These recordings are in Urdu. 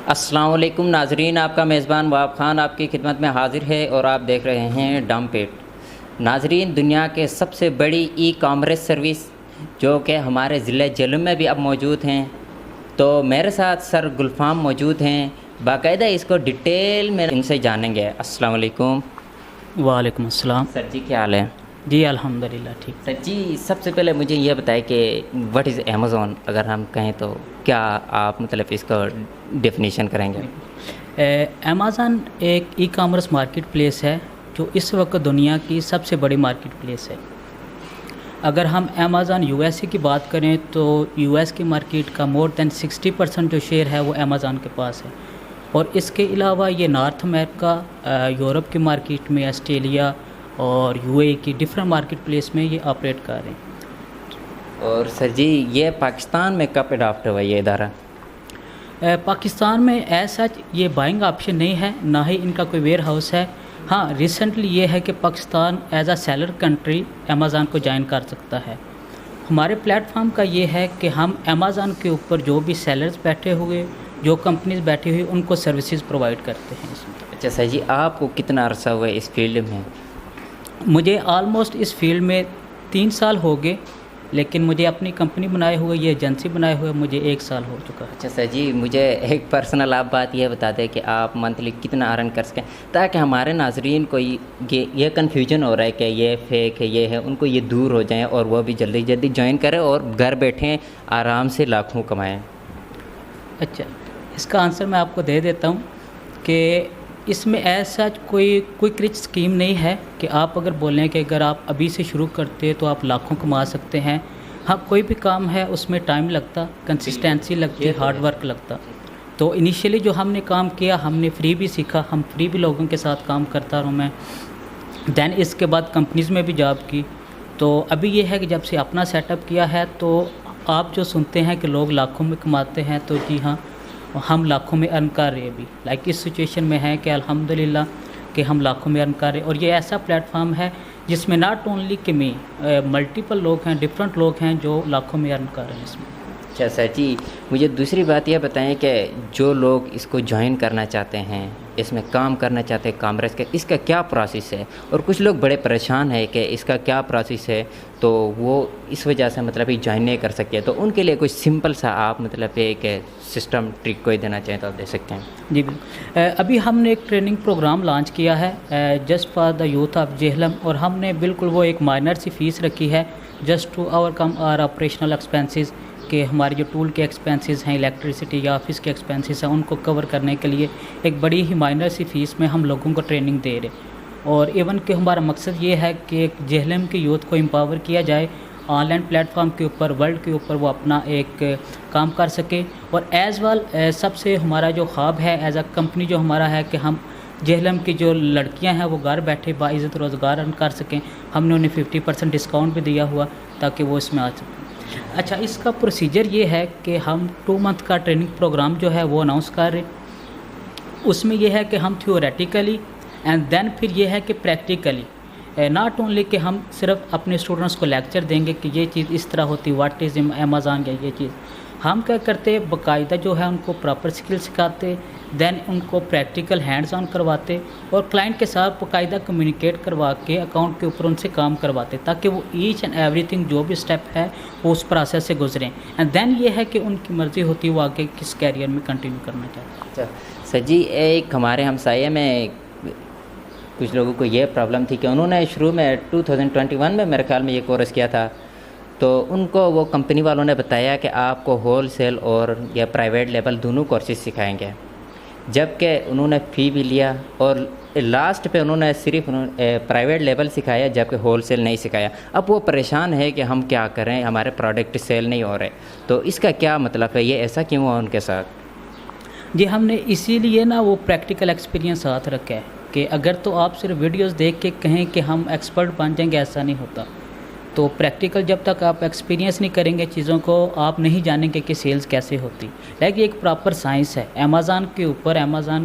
السلام علیکم ناظرین، آپ کا میزبان واب خان آپ کی خدمت میں حاضر ہے اور آپ دیکھ رہے ہیں ڈمپ اٹ۔ ناظرین، دنیا کے سب سے بڑی ای کامرس سروس جو کہ ہمارے ضلع جہلم میں بھی اب موجود ہیں، تو میرے ساتھ سر گلفام موجود ہیں، باقاعدہ اس کو ڈیٹیل میں ان سے جانیں گے۔ السلام علیکم وعلیکم السلام۔ سر جی، کیا حال ہے؟ جی الحمدللہ ٹھیک۔ سر جی، سب سے پہلے مجھے یہ بتائیں کہ واٹ از امیزون، اگر ہم کہیں تو کیا آپ مطلب اس کو ڈیفینیشن کریں گے؟ امیزون ایک ای کامرس مارکیٹ پلیس ہے جو اس وقت دنیا کی سب سے بڑی مارکیٹ پلیس ہے۔ اگر ہم امیزون یو ایس اے کی بات کریں تو یو ایس کی مارکیٹ کا مور دین 60% جو شیئر ہے وہ امیزون کے پاس ہے، اور اس کے علاوہ یہ نارتھ امریکہ، یورپ کی مارکیٹ میں، آسٹریلیا اور یو اے کی ڈفرینٹ مارکیٹ پلیس میں یہ آپریٹ کر رہے ہیں۔ اور سر جی، یہ پاکستان میں کب اڈاپٹ ہوا یہ ادارہ؟ پاکستان میں ایز سچ یہ بائنگ آپشن نہیں ہے، نہ ہی ان کا کوئی ویئر ہاؤس ہے۔ ہاں، ریسنٹلی یہ ہے کہ Pakistan as a seller country Amazon کو جوائن کر سکتا ہے۔ ہمارے پلیٹ فارم کا یہ ہے کہ ہم امیزون کے اوپر جو بھی سیلرز بیٹھے ہوئے، جو کمپنیز بیٹھی ہوئی، ان کو سروسز پرووائڈ کرتے ہیں اس میں۔ اچھا سر جی، آپ کو کتنا عرصہ ہوا ہے اس فیلڈ میں؟ مجھے آلموسٹ اس فیلڈ میں 3 سال ہو گئے، لیکن مجھے اپنی کمپنی بنائے ہوئے، یہ ایجنسی بنائے ہوئے مجھے 1 سال ہو چکا ہے۔ اچھا سر جی، مجھے ایک پرسنل آپ بات یہ بتا دیں کہ آپ منتھلی کتنا ارن کر سکیں، تاکہ ہمارے ناظرین کو یہ کنفیوژن ہو رہا ہے کہ یہ فیک ہے، یہ ہے، ان کو یہ دور ہو جائیں اور وہ بھی جلدی جلدی جوائن کریں اور گھر بیٹھیں آرام سے لاکھوں کمائیں۔ اچھا، اس کا آنسر میں آپ کو دے دیتا ہوں کہ اس میں ایز سچ کوئی کوئک رچ اسکیم نہیں ہے کہ آپ اگر بولیں کہ اگر آپ ابھی سے شروع کرتے تو آپ لاکھوں کما سکتے ہیں۔ ہاں، کوئی بھی کام ہے اس میں ٹائم لگتا، کنسسٹینسی لگتی، ہارڈ ورک لگتا۔ تو انیشیلی جو ہم نے کام کیا، ہم نے فری بھی سیکھا، ہم فری بھی لوگوں کے ساتھ کام کرتا رہوں میں۔ دین اس کے بعد کمپنیز میں بھی جاب کی۔ تو ابھی یہ ہے کہ جب سے اپنا سیٹ اپ کیا ہے تو آپ جو سنتے ہیں کہ لوگ لاکھوں میں کماتے ہیں، تو جی ہاں، ہم لاکھوں میں ارن کر رہے ابھی، لائک اس سچویشن میں ہے کہ الحمدللہ کہ ہم لاکھوں میں ارن کر رہے ہیں۔ اور یہ ایسا پلیٹ فارم ہے جس میں ناٹ اونلی کہ میں ملٹیپل لوگ ہیں، ڈفرینٹ لوگ ہیں جو لاکھوں میں ارن کر رہے ہیں اس میں۔ اچھا سر جی، مجھے دوسری بات یہ بتائیں کہ جو لوگ اس کو جوائن کرنا چاہتے ہیں، اس میں کام کرنا چاہتے ہیں کامرس کا، اس کا کیا پروسیس ہے؟ اور کچھ لوگ بڑے پریشان ہیں کہ اس کا کیا پروسیس ہے، تو وہ اس وجہ سے مطلب یہ جوائن نہیں کر سکتے، تو ان کے لیے کچھ سمپل سا آپ مطلب ایک سسٹم ٹرک کوئی دینا چاہیں تو آپ دے سکتے ہیں۔ جی بالکل، ابھی ہم نے ایک ٹریننگ پروگرام لانچ کیا ہے just for the youth of Jhelum, اور ہم نے بالکل وہ ایک مائنر سی فیس رکھی ہے just to overcome our operational expenses, کہ ہمارے جو ٹول کے ایکسپینسز ہیں، الیکٹریسٹی یا آفس کے ایکسپینسز ہیں، ان کو کور کرنے کے لیے ایک بڑی ہی مائنر سی فیس میں ہم لوگوں کو ٹریننگ دے رہے۔ اور ایون کہ ہمارا مقصد یہ ہے کہ جہلم کے یوتھ کو امپاور کیا جائے، آن لائن پلیٹ فارم کے اوپر، ورلڈ کے اوپر وہ اپنا ایک کام کر سکے۔ اور ایز ویل سب سے ہمارا جو خواب ہے ایز اے کمپنی جو ہمارا ہے کہ ہم جہلم کی جو لڑکیاں ہیں وہ گھر بیٹھے باعزت روزگار ارن کر سکیں۔ ہم نے انہیں 50% ڈسکاؤنٹ بھی دیا ہوا تاکہ وہ اس میں آ سکیں۔ اچھا، اس کا پروسیجر یہ ہے کہ ہم 2 منتھ کا ٹریننگ پروگرام جو ہے وہ اناؤنس کر رہے۔ اس میں یہ ہے کہ ہم تھیوریٹیکلی اینڈ دین پھر یہ ہے کہ پریکٹیکلی، ناٹ اونلی کہ ہم صرف اپنے اسٹوڈنٹس کو لیکچر دیں گے کہ یہ چیز اس طرح ہوتی، واٹ از امیزون یا یہ چیز، ہم کیا کرتے باقاعدہ جو ہے ان کو پراپر سکل سکھاتے، دین ان کو پریکٹیکل ہینڈز آن کرواتے اور کلائنٹ کے ساتھ باقاعدہ کمیونیکیٹ کروا کے اکاؤنٹ کے اوپر ان سے کام کرواتے تاکہ وہ ایچ اینڈ ایوری تھنگ جو بھی اسٹیپ ہے وہ اس پروسیس سے گزریں، اینڈ دین یہ ہے کہ ان کی مرضی ہوتی ہے وہ آگے کس کیریئر میں کنٹینیو کرنا چاہتے ہیں۔ اچھا سر جی، ایک ہمارے ہمسائے میں کچھ لوگوں کو یہ پرابلم تھی کہ انہوں نے شروع میں 2021 میں میرے خیال میں یہ کورس کیا تھا، تو ان کو وہ کمپنی والوں نے بتایا کہ آپ کو ہول سیل اور یا پرائیویٹ لیبل دونوں کورسز سکھائیں گے، جب کہ انہوں نے فی بھی لیا اور لاسٹ پہ انہوں نے صرف پرائیویٹ لیبل سکھایا جبکہ ہول سیل نہیں سکھایا۔ اب وہ پریشان ہے کہ ہم کیا کریں، ہمارے پروڈکٹ سیل نہیں ہو رہے، تو اس کا کیا مطلب ہے، یہ ایسا کیوں ہوا ان کے ساتھ؟ جی، ہم نے اسی لیے نا وہ پریکٹیکل ایکسپیرینس ساتھ رکھا ہے کہ اگر تو آپ صرف ویڈیوز دیکھ کے کہیں کہ ہم ایکسپرٹ بن جائیں گے، ایسا نہیں ہوتا۔ تو پریکٹیکل جب تک آپ ایکسپیرینس نہیں کریں گے چیزوں کو، آپ نہیں جانیں گے کہ سیلز کیسے ہوتی، لیکن ایک پراپر سائنس ہے۔ امیزون کے اوپر امیزون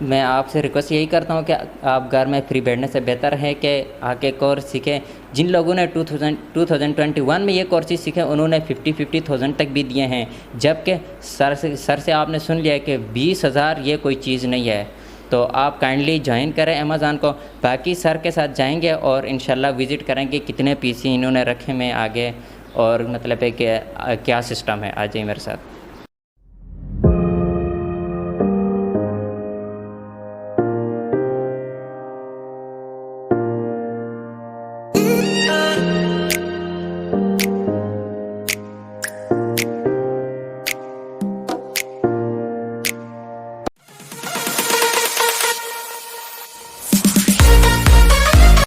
میں آپ سے ریکویسٹ یہی کرتا ہوں کہ آپ گھر میں فری بیٹھنے سے بہتر ہے کہ آ کے کورس سیکھیں. جن لوگوں نے 2021 میں یہ کورسز سیکھے انہوں نے 50,000 تک بھی دیے ہیں، جبکہ سر سے آپ نے سن لیا کہ 20,000 یہ کوئی چیز نہیں ہے. تو آپ کائنڈلی جوائن کریں امیزون کو. باقی سر کے ساتھ جائیں گے اور انشاءاللہ وزٹ کریں گے کتنے PC انہوں نے رکھے میں آگے، اور مطلب ہے کہ کیا سسٹم ہے. آ جائیں میرے ساتھ.